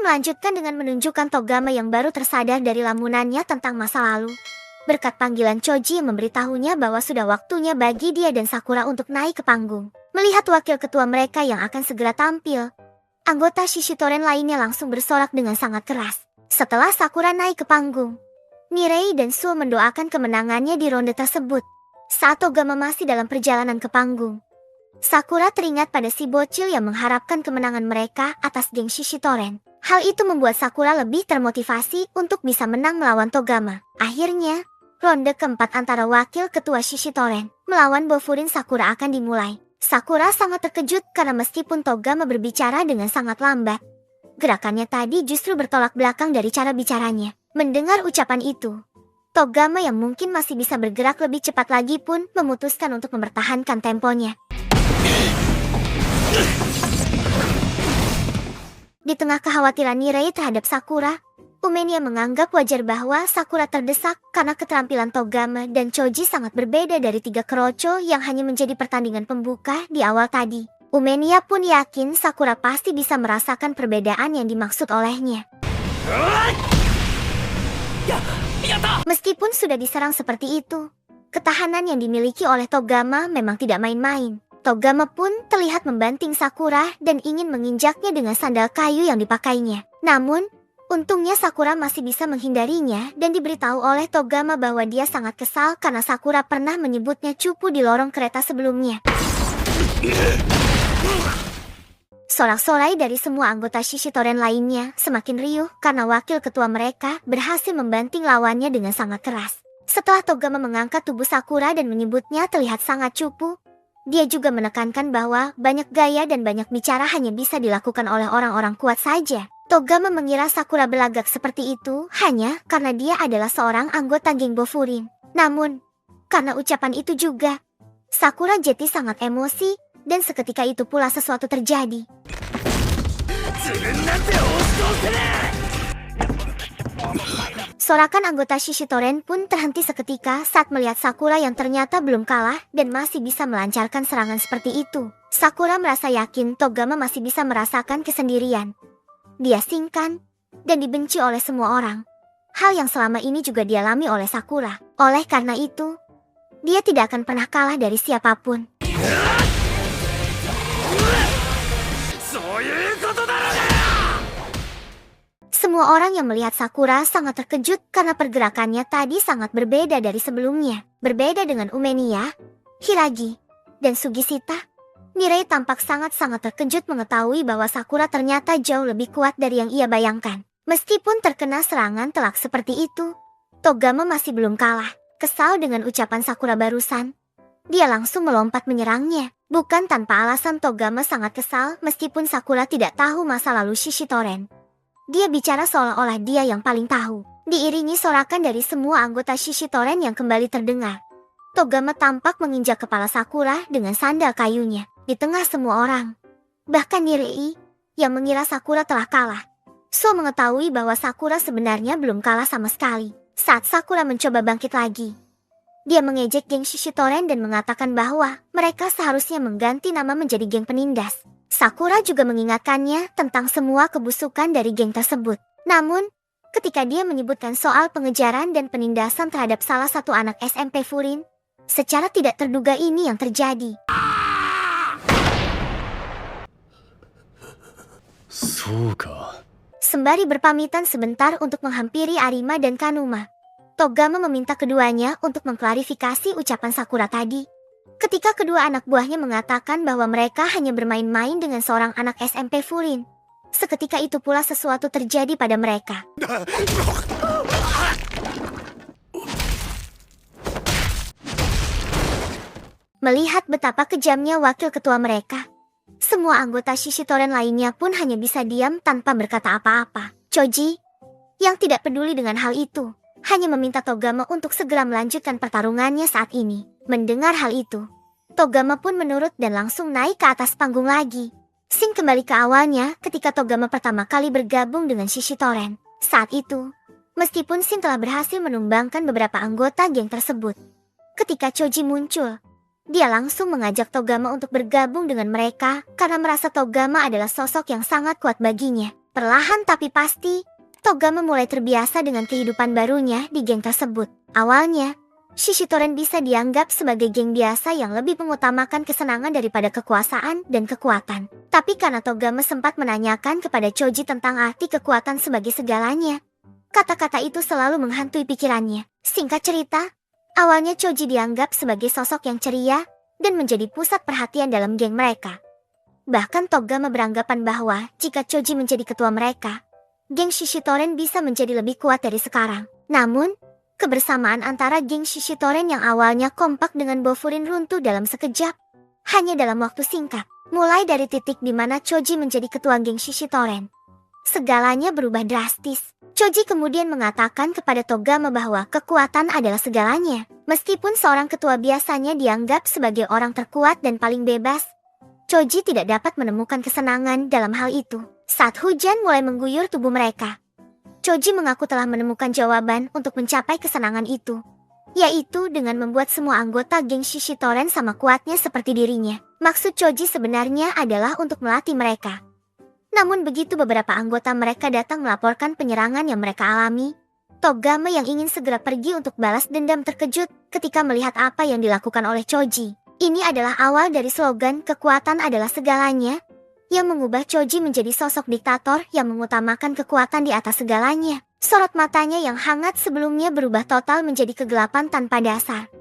melanjutkan dengan menunjukkan Togama yang baru tersadar dari lamunannya tentang masa lalu. Berkat panggilan Choji yang memberitahunya bahwa sudah waktunya bagi dia dan Sakura untuk naik ke panggung. Melihat wakil ketua mereka yang akan segera tampil, anggota Shishitoren lainnya langsung bersorak dengan sangat keras. Setelah Sakura naik ke panggung, Mirei dan Suo mendoakan kemenangannya di ronde tersebut. Saat Togama masih dalam perjalanan ke panggung, Sakura teringat pada si bocil yang mengharapkan kemenangan mereka atas geng Shishitoren. Hal itu membuat Sakura lebih termotivasi untuk bisa menang melawan Togama. Akhirnya, ronde keempat antara wakil ketua Shishitoren melawan Bofurin Sakura akan dimulai. Sakura sangat terkejut karena meskipun Togama berbicara dengan sangat lambat, gerakannya tadi justru bertolak belakang dari cara bicaranya. Mendengar ucapan itu, Togama yang mungkin masih bisa bergerak lebih cepat lagi pun memutuskan untuk mempertahankan temponya. Di tengah kekhawatiran Mirei terhadap Sakura, Umenia menganggap wajar bahwa Sakura terdesak karena keterampilan Togama dan Choji sangat berbeda dari tiga keroco yang hanya menjadi pertandingan pembuka di awal tadi. Umenia pun yakin Sakura pasti bisa merasakan perbedaan yang dimaksud olehnya. Meskipun sudah diserang seperti itu, ketahanan yang dimiliki oleh Togama memang tidak main-main. Togama pun terlihat membanting Sakura dan ingin menginjaknya dengan sandal kayu yang dipakainya. Namun, untungnya Sakura masih bisa menghindarinya dan diberitahu oleh Togama bahwa dia sangat kesal karena Sakura pernah menyebutnya cupu di lorong kereta sebelumnya. Sorak-sorai dari semua anggota Shishitoren lainnya semakin riuh karena wakil ketua mereka berhasil membanting lawannya dengan sangat keras. Setelah Togama mengangkat tubuh Sakura dan menyebutnya terlihat sangat cupu, dia juga menekankan bahwa banyak gaya dan banyak bicara hanya bisa dilakukan oleh orang-orang kuat saja. Togama mengira Sakura belagak seperti itu hanya karena dia adalah seorang anggota geng Bofurin. Namun, karena ucapan itu juga, Sakura jadi sangat emosi dan seketika itu pula sesuatu terjadi. Sorakan anggota Shishitoren pun terhenti seketika saat melihat Sakura yang ternyata belum kalah dan masih bisa melancarkan serangan seperti itu. Sakura merasa yakin Togama masih bisa merasakan kesendirian, diasingkan, dan dibenci oleh semua orang. Hal yang selama ini juga dialami oleh Sakura. Oleh karena itu, dia tidak akan pernah kalah dari siapapun. Semua orang yang melihat Sakura sangat terkejut karena pergerakannya tadi sangat berbeda dari sebelumnya. Berbeda dengan Umenia, Hiragi, dan Sugishita, Mirei tampak sangat-sangat terkejut mengetahui bahwa Sakura ternyata jauh lebih kuat dari yang ia bayangkan. Meskipun terkena serangan telak seperti itu, Togama masih belum kalah. Kesal dengan ucapan Sakura barusan, dia langsung melompat menyerangnya. Bukan tanpa alasan Togama sangat kesal meskipun Sakura tidak tahu masa lalu Shishitoren. Dia bicara seolah-olah dia yang paling tahu. Diiringi sorakan dari semua anggota Shishitoren yang kembali terdengar, Togama tampak menginjak kepala Sakura dengan sandal kayunya. Di tengah semua orang, bahkan Mirei, yang mengira Sakura telah kalah, So mengetahui bahwa Sakura sebenarnya belum kalah sama sekali. Saat Sakura mencoba bangkit lagi, dia mengejek geng Shishitoren dan mengatakan bahwa mereka seharusnya mengganti nama menjadi geng penindas. Sakura juga mengingatkannya tentang semua kebusukan dari geng tersebut. Namun, ketika dia menyebutkan soal pengejaran dan penindasan terhadap salah satu anak SMP Furin, secara tidak terduga ini yang terjadi. Sembari berpamitan sebentar untuk menghampiri Arima dan Kanuma, Togama meminta keduanya untuk mengklarifikasi ucapan Sakura tadi. Ketika kedua anak buahnya mengatakan bahwa mereka hanya bermain-main dengan seorang anak SMP Furin, seketika itu pula sesuatu terjadi pada mereka. Melihat betapa kejamnya wakil ketua mereka, semua anggota Shishitoren lainnya pun hanya bisa diam tanpa berkata apa-apa. Choji, yang tidak peduli dengan hal itu, hanya meminta Togama untuk segera melanjutkan pertarungannya saat ini. Mendengar hal itu, Togama pun menurut dan langsung naik ke atas panggung lagi. Sing kembali ke awalnya ketika Togama pertama kali bergabung dengan Shishitoren. Saat itu, meskipun Shin telah berhasil menumbangkan beberapa anggota geng tersebut, ketika Choji muncul, dia langsung mengajak Togama untuk bergabung dengan mereka karena merasa Togama adalah sosok yang sangat kuat baginya. Perlahan tapi pasti, Togama mulai terbiasa dengan kehidupan barunya di geng tersebut. Awalnya, Shishitoren bisa dianggap sebagai geng biasa yang lebih mengutamakan kesenangan daripada kekuasaan dan kekuatan. Tapi karena Togama sempat menanyakan kepada Choji tentang arti kekuatan sebagai segalanya, kata-kata itu selalu menghantui pikirannya. Singkat cerita, awalnya Choji dianggap sebagai sosok yang ceria dan menjadi pusat perhatian dalam geng mereka. Bahkan Togama beranggapan bahwa jika Choji menjadi ketua mereka, geng Shishitoren bisa menjadi lebih kuat dari sekarang. Namun, kebersamaan antara geng Shishitoren yang awalnya kompak dengan Bofurin runtuh dalam sekejap, hanya dalam waktu singkat. Mulai dari titik di mana Choji menjadi ketua geng Shishitoren, segalanya berubah drastis. Choji kemudian mengatakan kepada Togama bahwa kekuatan adalah segalanya. Meskipun seorang ketua biasanya dianggap sebagai orang terkuat dan paling bebas, Choji tidak dapat menemukan kesenangan dalam hal itu. Saat hujan mulai mengguyur tubuh mereka, Choji mengaku telah menemukan jawaban untuk mencapai kesenangan itu, yaitu dengan membuat semua anggota geng Shishitoren sama kuatnya seperti dirinya. Maksud Choji sebenarnya adalah untuk melatih mereka. Namun begitu beberapa anggota mereka datang melaporkan penyerangan yang mereka alami, Togama yang ingin segera pergi untuk balas dendam terkejut ketika melihat apa yang dilakukan oleh Choji. Ini adalah awal dari slogan kekuatan adalah segalanya, yang mengubah Choji menjadi sosok diktator yang mengutamakan kekuatan di atas segalanya. Sorot matanya yang hangat sebelumnya berubah total menjadi kegelapan tanpa dasar.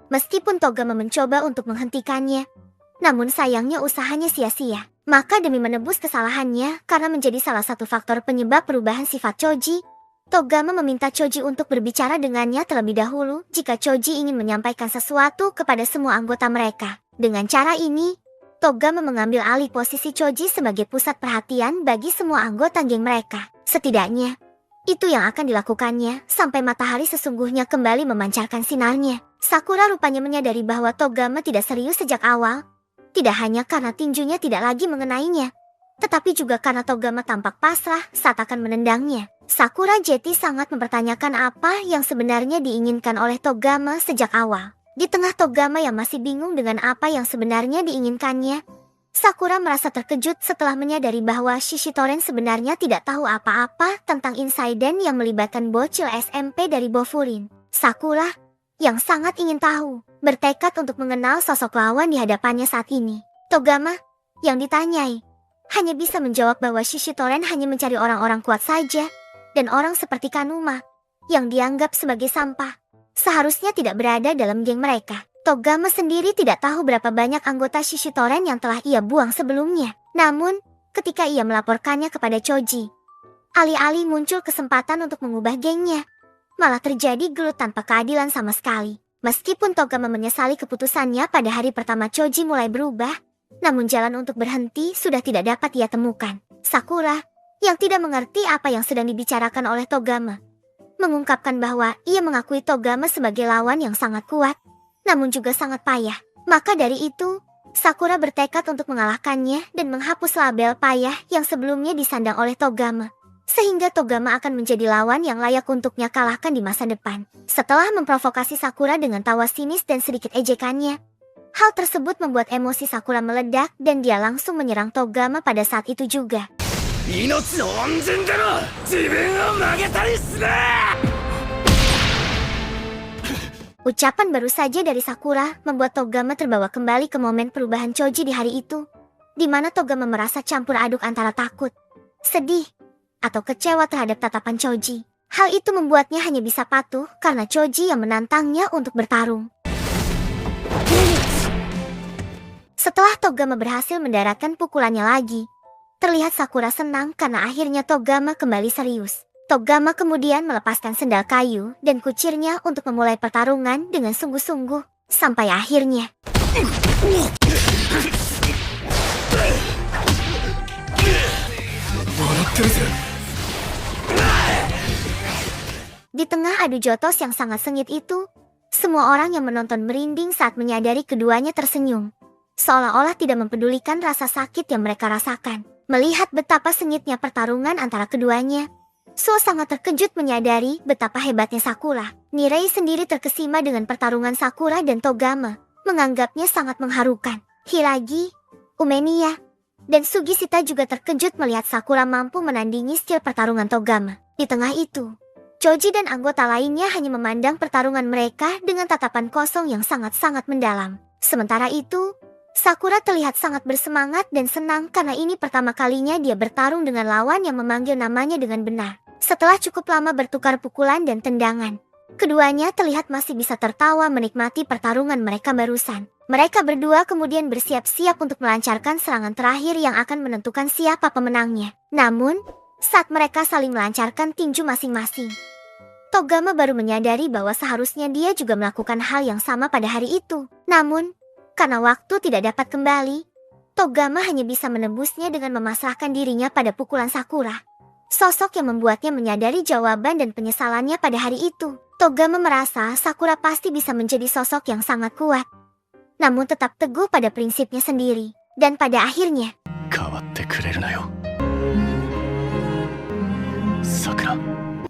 Meskipun Togama mencoba untuk menghentikannya, namun sayangnya usahanya sia-sia. Maka demi menebus kesalahannya karena menjadi salah satu faktor penyebab perubahan sifat Choji, Togama meminta Choji untuk berbicara dengannya terlebih dahulu jika Choji ingin menyampaikan sesuatu kepada semua anggota mereka. Dengan cara ini, Togama mengambil alih posisi Choji sebagai pusat perhatian bagi semua anggota geng mereka. Setidaknya, itu yang akan dilakukannya sampai matahari sesungguhnya kembali memancarkan sinarnya. Sakura rupanya menyadari bahwa Togama tidak serius sejak awal, tidak hanya karena tinjunya tidak lagi mengenainya, tetapi juga karena Togama tampak pasrah saat akan menendangnya. Sakura Jetty sangat mempertanyakan apa yang sebenarnya diinginkan oleh Togama sejak awal. Di tengah Togama yang masih bingung dengan apa yang sebenarnya diinginkannya, Sakura merasa terkejut setelah menyadari bahwa Shishitoren sebenarnya tidak tahu apa-apa tentang insiden yang melibatkan bocil SMP dari Bofurin. Sakura, yang sangat ingin tahu, bertekad untuk mengenal sosok lawan di hadapannya saat ini. Togama, yang ditanyai, hanya bisa menjawab bahwa Shishitoren hanya mencari orang-orang kuat saja, dan orang seperti Kanuma, yang dianggap sebagai sampah, seharusnya tidak berada dalam geng mereka. Togama sendiri tidak tahu berapa banyak anggota Shishitoren yang telah ia buang sebelumnya. Namun, ketika ia melaporkannya kepada Choji, alih-alih muncul kesempatan untuk mengubah gengnya, malah terjadi gelut tanpa keadilan sama sekali. Meskipun Togama menyesali keputusannya pada hari pertama Choji mulai berubah, namun jalan untuk berhenti sudah tidak dapat ia temukan. Sakura, yang tidak mengerti apa yang sedang dibicarakan oleh Togama, mengungkapkan bahwa ia mengakui Togama sebagai lawan yang sangat kuat, namun juga sangat payah. Maka dari itu, Sakura bertekad untuk mengalahkannya dan menghapus label payah yang sebelumnya disandang oleh Togama, sehingga Togama akan menjadi lawan yang layak untuknya kalahkan di masa depan. Setelah memprovokasi Sakura dengan tawa sinis dan sedikit ejekannya, hal tersebut membuat emosi Sakura meledak dan dia langsung menyerang Togama pada saat itu juga. Ucapan baru saja dari Sakura membuat Togama terbawa kembali ke momen perubahan Choji di hari itu, di mana Togama merasa campur aduk antara takut, sedih, atau kecewa terhadap tatapan Choji. Hal itu membuatnya hanya bisa patuh karena Choji yang menantangnya untuk bertarung. Setelah Togama berhasil mendaratkan pukulannya lagi, terlihat Sakura senang karena akhirnya Togama kembali serius. Togama kemudian melepaskan sendal kayu dan kucirnya untuk memulai pertarungan dengan sungguh-sungguh, sampai akhirnya di tengah adu jotos yang sangat sengit itu, semua orang yang menonton merinding saat menyadari keduanya tersenyum, seolah-olah tidak mempedulikan rasa sakit yang mereka rasakan. Melihat betapa sengitnya pertarungan antara keduanya, Suo sangat terkejut menyadari betapa hebatnya Sakura. Nirei sendiri terkesima dengan pertarungan Sakura dan Togama, menganggapnya sangat mengharukan. Hiragi, Umemiya, Dan Sugishita juga terkejut melihat Sakura mampu menandingi skill pertarungan Togama. Di tengah itu, Choji dan anggota lainnya hanya memandang pertarungan mereka dengan tatapan kosong yang sangat-sangat mendalam. Sementara itu, Sakura terlihat sangat bersemangat dan senang karena ini pertama kalinya dia bertarung dengan lawan yang memanggil namanya dengan benar. Setelah cukup lama bertukar pukulan dan tendangan, keduanya terlihat masih bisa tertawa menikmati pertarungan mereka barusan. Mereka berdua kemudian bersiap-siap untuk melancarkan serangan terakhir yang akan menentukan siapa pemenangnya. Namun, saat mereka saling melancarkan tinju masing-masing, Togama baru menyadari bahwa seharusnya dia juga melakukan hal yang sama pada hari itu. Namun, karena waktu tidak dapat kembali, Togama hanya bisa menembusnya dengan memasrahkan dirinya pada pukulan Sakura. Sosok yang membuatnya menyadari jawaban dan penyesalannya pada hari itu. Togama merasa Sakura pasti bisa menjadi sosok yang sangat kuat, namun tetap teguh pada prinsipnya sendiri. Dan pada akhirnya, Sakura.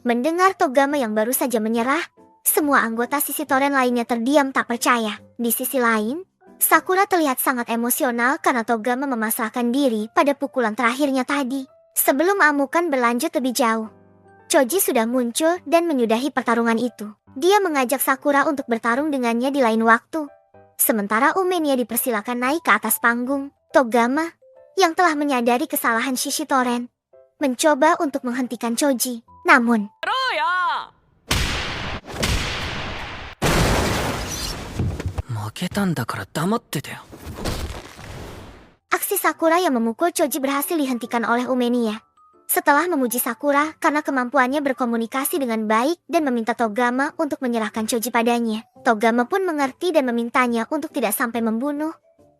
Mendengar Togama yang baru saja menyerah, semua anggota sisi Toren lainnya terdiam tak percaya. Di sisi lain, Sakura terlihat sangat emosional karena Togama memasrahkan diri pada pukulan terakhirnya tadi. Sebelum amukan berlanjut lebih jauh, Choji sudah muncul dan menyudahi pertarungan itu. Dia mengajak Sakura untuk bertarung dengannya di lain waktu. Sementara Umenia dipersilakan naik ke atas panggung, Togama, yang telah menyadari kesalahan Shishitoren, mencoba untuk menghentikan Choji. Namun, aksi Sakura yang memukul Choji berhasil dihentikan oleh Umenia. Setelah memuji Sakura karena kemampuannya berkomunikasi dengan baik dan meminta Togama untuk menyerahkan Choji padanya, Togama pun mengerti dan memintanya untuk tidak sampai membunuh.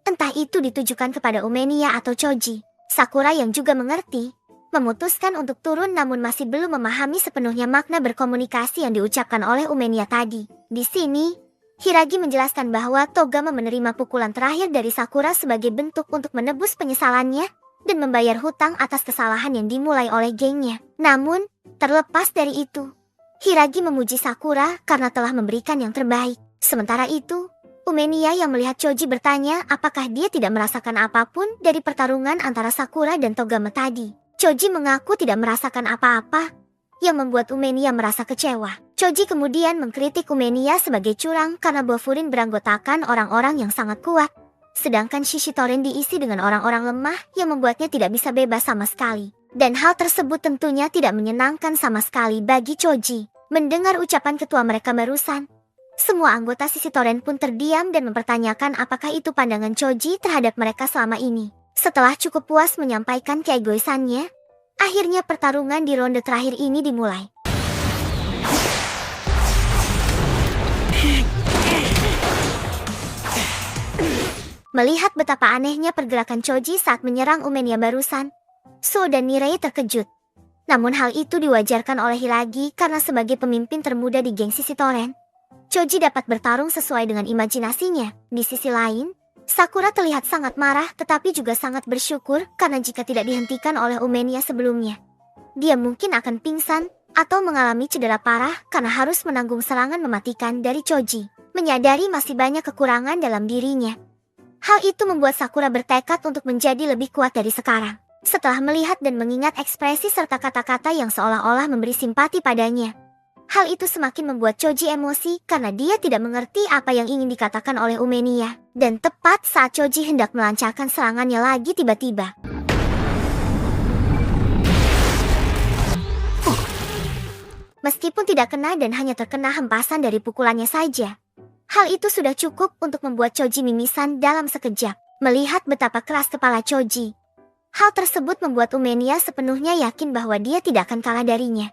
Entah itu ditujukan kepada Umenia atau Choji. Sakura yang juga mengerti, memutuskan untuk turun namun masih belum memahami sepenuhnya makna berkomunikasi yang diucapkan oleh Umenia tadi. Di sini, Hiragi menjelaskan bahwa Togama menerima pukulan terakhir dari Sakura sebagai bentuk untuk menebus penyesalannya dan membayar hutang atas kesalahan yang dimulai oleh gengnya. Namun, terlepas dari itu, Hiragi memuji Sakura karena telah memberikan yang terbaik. Sementara itu, Umenia yang melihat Choji bertanya apakah dia tidak merasakan apapun dari pertarungan antara Sakura dan Togama tadi. Choji mengaku tidak merasakan apa-apa, yang membuat Umenia merasa kecewa. Choji kemudian mengkritik Umenia sebagai curang karena Bofurin beranggotakan orang-orang yang sangat kuat, sedangkan Shishitoren diisi dengan orang-orang lemah yang membuatnya tidak bisa bebas sama sekali. Dan hal tersebut tentunya tidak menyenangkan sama sekali bagi Choji. Mendengar ucapan ketua mereka barusan, semua anggota Shishitoren pun terdiam dan mempertanyakan apakah itu pandangan Choji terhadap mereka selama ini. Setelah cukup puas menyampaikan keegoisannya, akhirnya pertarungan di ronde terakhir ini dimulai. Melihat betapa anehnya pergerakan Choji saat menyerang Umenia barusan, So dan Nirei terkejut. Namun hal itu diwajarkan oleh Hiragi karena sebagai pemimpin termuda di geng Shishitoren, Choji dapat bertarung sesuai dengan imajinasinya. Di sisi lain, Sakura terlihat sangat marah tetapi juga sangat bersyukur karena jika tidak dihentikan oleh Umenia sebelumnya, dia mungkin akan pingsan atau mengalami cedera parah karena harus menanggung serangan mematikan dari Choji. Menyadari masih banyak kekurangan dalam dirinya, hal itu membuat Sakura bertekad untuk menjadi lebih kuat dari sekarang. Setelah melihat dan mengingat ekspresi serta kata-kata yang seolah-olah memberi simpati padanya, hal itu semakin membuat Choji emosi karena dia tidak mengerti apa yang ingin dikatakan oleh Umenia. Dan tepat saat Choji hendak melancarkan serangannya lagi tiba-tiba, meskipun tidak kena dan hanya terkena hempasan dari pukulannya saja, hal itu sudah cukup untuk membuat Choji mimisan dalam sekejap. Melihat betapa keras kepala Choji, hal tersebut membuat Umenia sepenuhnya yakin bahwa dia tidak akan kalah darinya.